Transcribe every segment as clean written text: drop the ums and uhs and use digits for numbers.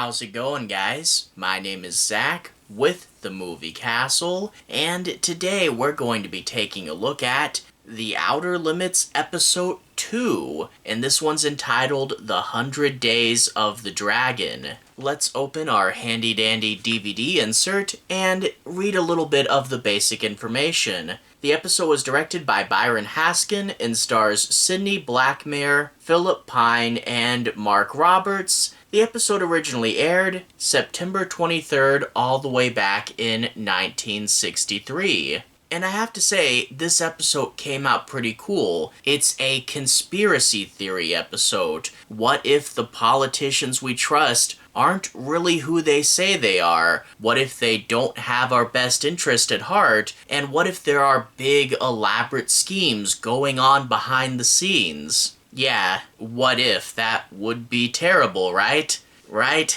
how's it going, guys? My name is Zach with the Movie Castle, and today we're going to be taking a look at The Outer Limits Episode 2, and this one's entitled The 100 Days of the Dragon. Let's open our handy-dandy DVD insert and read a little bit of the basic information. The episode was directed by Byron Haskin and stars Sidney Blackmer, Phillip and Mark Roberts. The episode originally aired September 23rd all the way back in 1963. And I have to say, this episode came out pretty cool. It's a conspiracy theory episode. What if the politicians we trust aren't really who they say they are? What if they don't have our best interest at heart? And what if there are big, elaborate schemes going on behind the scenes? Yeah, what if? That would be terrible, right? Right?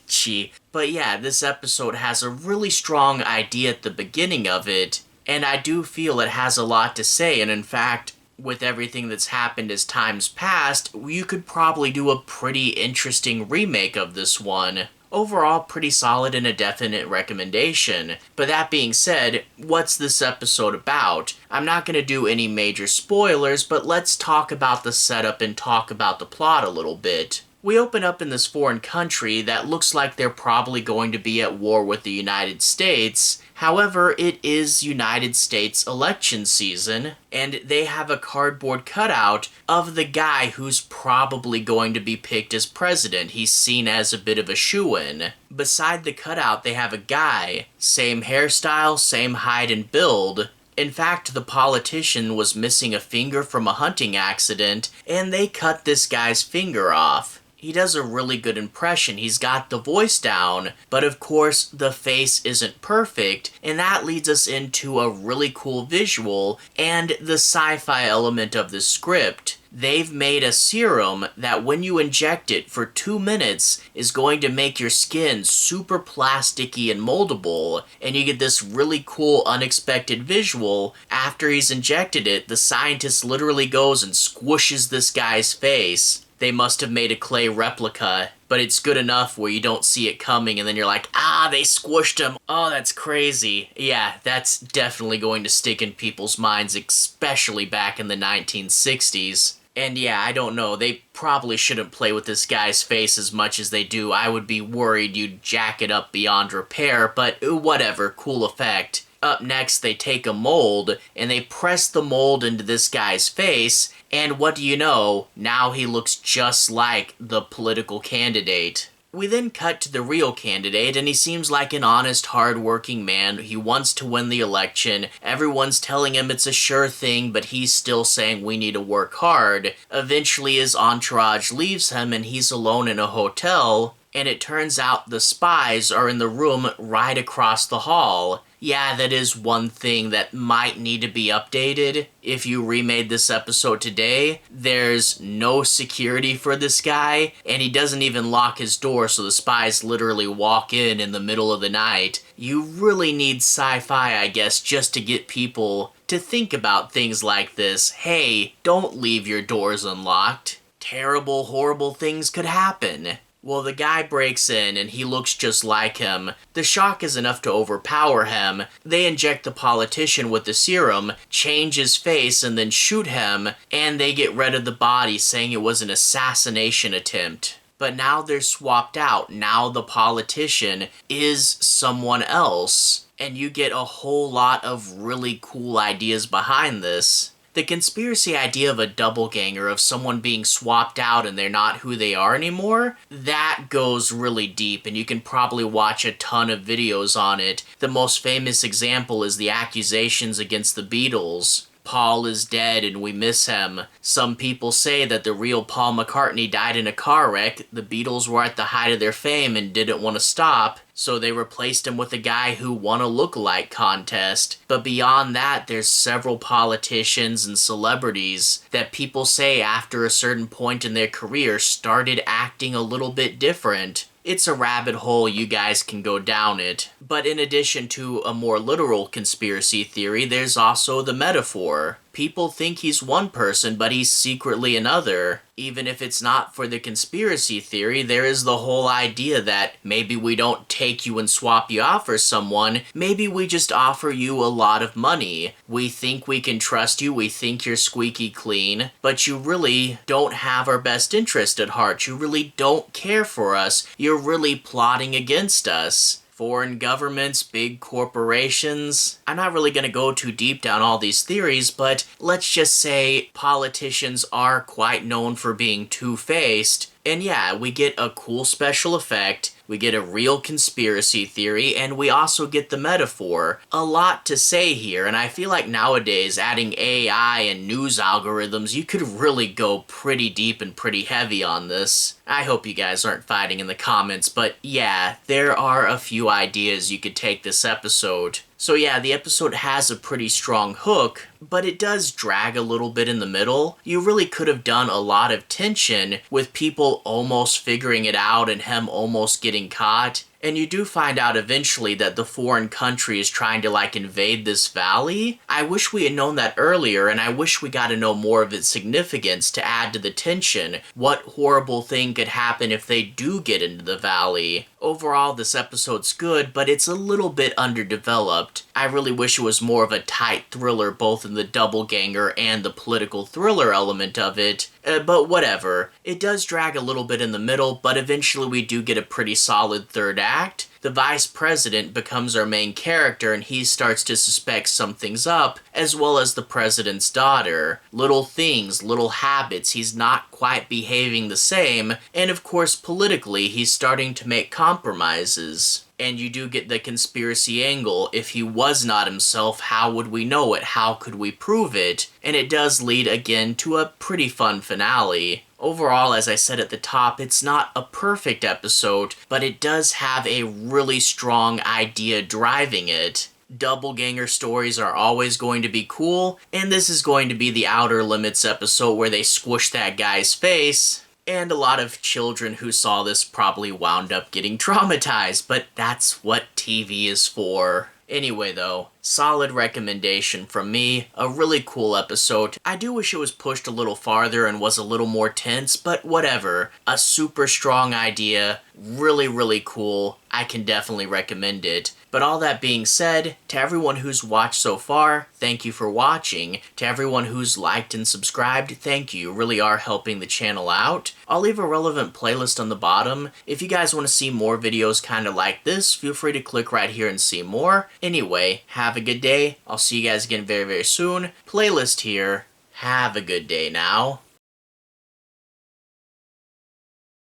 Gee. But yeah, this episode has a really strong idea at the beginning of it, and I do feel it has a lot to say, and in fact, with everything that's happened as time's passed, you could probably do a pretty interesting remake of this one. Overall, pretty solid and a definite recommendation. But that being said, what's this episode about? I'm not going to do any major spoilers, but let's talk about the setup and talk about the plot a little bit. We open up in this foreign country that looks like they're probably going to be at war with the United States. However, it is United States election season, and they have a cardboard cutout of the guy who's probably going to be picked as president. He's seen as a bit of a shoo-in. Beside the cutout, they have a guy. Same hairstyle, same height and build. In fact, the politician was missing a finger from a hunting accident, and they cut this guy's finger off. He does a really good impression. He's got the voice down, but of course the face isn't perfect, and that leads us into a really cool visual and the sci-fi element of the script. They've made a serum that when you inject it for 2 minutes is going to make your skin super plasticky and moldable, and you get this really cool unexpected visual. After he's injected it, the scientist literally goes and squishes this guy's face. They must have made a clay replica, but it's good enough where you don't see it coming and then you're like, they squished him. Oh, that's crazy. Yeah, that's definitely going to stick in people's minds, especially back in the 1960s. And yeah, I don't know, they probably shouldn't play with this guy's face as much as they do. I would be worried you'd jack it up beyond repair, but whatever, cool effect. Up next, they take a mold, and they press the mold into this guy's face, and what do you know? Now he looks just like the political candidate. We then cut to the real candidate, and he seems like an honest, hard-working man. He wants to win the election. Everyone's telling him it's a sure thing, but he's still saying we need to work hard. Eventually, his entourage leaves him, and he's alone in a hotel, and it turns out the spies are in the room right across the hall. Yeah, that is one thing that might need to be updated. If you remade this episode today, there's no security for this guy, and he doesn't even lock his door, so the spies literally walk in the middle of the night. You really need sci-fi, I guess, just to get people to think about things like this. Hey, don't leave your doors unlocked. Terrible, horrible things could happen. Well, the guy breaks in, and he looks just like him. The shock is enough to overpower him. They inject the politician with the serum, change his face, and then shoot him, and they get rid of the body, saying it was an assassination attempt. But now they're swapped out. Now the politician is someone else, and you get a whole lot of really cool ideas behind this. The conspiracy idea of a doppelganger, of someone being swapped out and they're not who they are anymore, that goes really deep, and you can probably watch a ton of videos on it. The most famous example is the accusations against the Beatles. Paul is dead and we miss him. Some people say that the real Paul McCartney died in a car wreck. The Beatles were at the height of their fame and didn't want to stop, so they replaced him with a guy who won a look-alike contest. But beyond that, there's several politicians and celebrities that people say after a certain point in their career started acting a little bit different. It's a rabbit hole, you guys can go down it. But in addition to a more literal conspiracy theory, there's also the metaphor. People think he's one person, but he's secretly another. Even if it's not for the conspiracy theory, there is the whole idea that maybe we don't take you and swap you off for someone, maybe we just offer you a lot of money. We think we can trust you, we think you're squeaky clean, but you really don't have our best interest at heart. You really don't care for us. You're really plotting against us. Foreign governments, big corporations. I'm not really going to go too deep down all these theories, but let's just say politicians are quite known for being two-faced. And yeah, we get a cool special effect, we get a real conspiracy theory, and we also get the metaphor. A lot to say here, and I feel like nowadays adding AI and news algorithms, you could really go pretty deep and pretty heavy on this. I hope you guys aren't fighting in the comments, but yeah, there are a few ideas you could take this episode. So yeah, the episode has a pretty strong hook, but it does drag a little bit in the middle. You really could have done a lot of tension with people almost figuring it out and him almost getting caught. And you do find out eventually that the foreign country is trying to invade this valley. I wish we had known that earlier, and I wish we got to know more of its significance to add to the tension. What horrible thing could happen if they do get into the valley? Overall, this episode's good, but it's a little bit underdeveloped. I really wish it was more of a tight thriller, both in the doppelganger and the political thriller element of it. But whatever. It does drag a little bit in the middle, but eventually we do get a pretty solid third act. The vice president becomes our main character, and he starts to suspect something's up, as well as the president's daughter. Little things, little habits, he's not quite behaving the same, and of course politically he's starting to make compromises. And you do get the conspiracy angle. If he was not himself, how would we know it? How could we prove it? And it does lead again to a pretty fun finale. Overall, as I said at the top, it's not a perfect episode, but it does have a really strong idea driving it. Doppelganger stories are always going to be cool, and this is going to be the Outer Limits episode where they squish that guy's face. And a lot of children who saw this probably wound up getting traumatized, but that's what TV is for. Anyway though, solid recommendation from me, a really cool episode. I do wish it was pushed a little farther and was a little more tense, but whatever. A super strong idea, really cool. I can definitely recommend it. But all that being said, to everyone who's watched so far, thank you for watching. To everyone who's liked and subscribed, thank you. You really are helping the channel out. I'll leave a relevant playlist on the bottom. If you guys want to see more videos kind of like this, feel free to click right here and see more. Anyway, have a good day. I'll see you guys again very soon. Playlist here. Have a good day now.